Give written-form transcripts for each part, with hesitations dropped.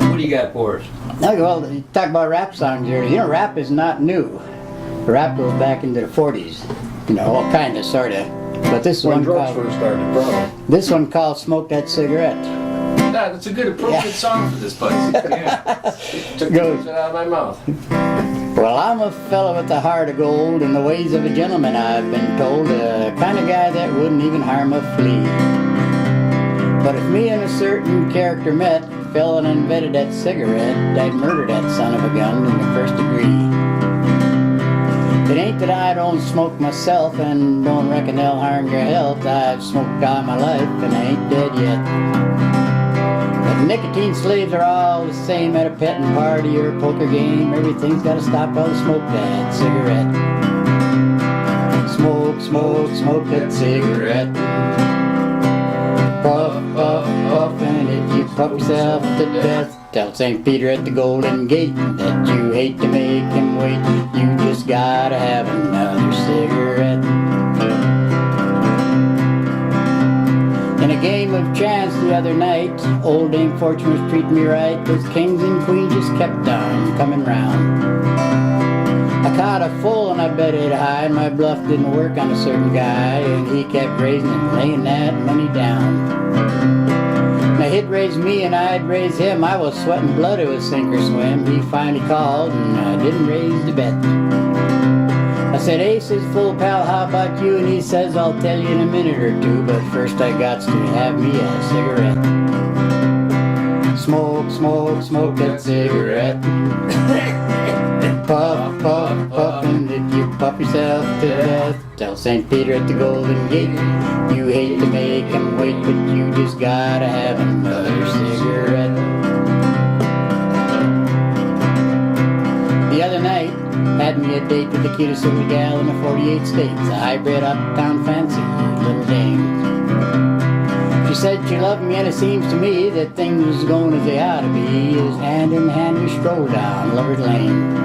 What do you got for us? Well, you talk about rap songs here. You know, rap is not new. Rap goes back into the 40s. You know, all kind of, sort of. But this When one drugs called, first started, probably. this one called "Smoke That Cigarette." Yeah, that's a good appropriate song for this place. Yeah. Took the Goes. words out of my mouth. Well, I'm a fella with a heart of gold and the ways of a gentleman, I've been told. A kind of guy that wouldn't even harm a flea. But if me and a certain character met, fell and invented that cigarette, I'd murder that son of a gun in the first degree. It ain't that I don't smoke myself and don't reckon they'll harm your health. I've smoked all my life and I ain't dead yet. But nicotine slaves are all the same at a petting party or a poker game. Everything's gotta stop while they smoke that cigarette. Smoke, smoke, smoke that cigarette. Puff, puff, puff, and if you puff yourself to death, tell St. Peter at the Golden Gate that you hate to make him wait. You just gotta have another cigarette. In a game of chance the other night, old Dame Fortune was treating me right. Those kings and queens just kept on coming round. I caught a full and I bet it high. My bluff didn't work on a certain guy, and he kept raising and laying that money down. Now he'd raise me and I'd raise him. I was sweating blood, it was sink or swim. He finally called and I didn't raise the bet. I said, "Ace is full, pal, how about you?" And he says, "I'll tell you in a minute or two, but first I got to have me a cigarette." Smoke, smoke, smoke that cigarette. Puff, puff, puff, and if you puff yourself to death, tell St. Peter at the Golden Gate you hate to make him wait, but you just gotta have another cigarette. The other night, had me a date with the cutest little gal in the 48 states, a hybrid uptown fancy little dame. She said she loved me, and it seems to me that things was going as they ought to be, as hand in hand we strolled down Lover's Lane.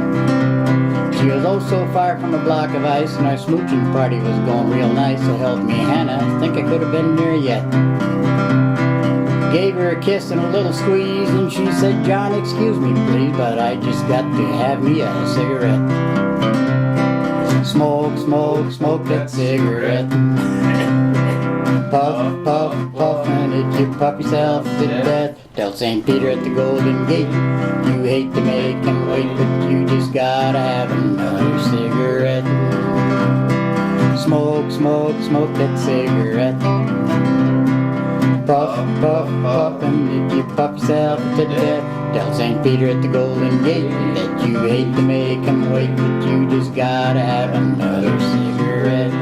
She was oh so far from a block of ice, and our smooching party was going real nice, so help me Hannah, I think I could have been there yet. Gave her a kiss and a little squeeze, and she said, "John, excuse me please, but I just got to have me a cigarette." Smoke, smoke, smoke that cigarette. Puff, puff, puff, and if you puff yourself to death, tell St. Peter at the Golden Gate you hate to make him wait, but you just gotta have another cigarette. Smoke, smoke, smoke that cigarette. Puff, puff, puff, and if you puff yourself to death, tell St. Peter at the Golden Gate that you hate to make him wait, but you just gotta have another cigarette.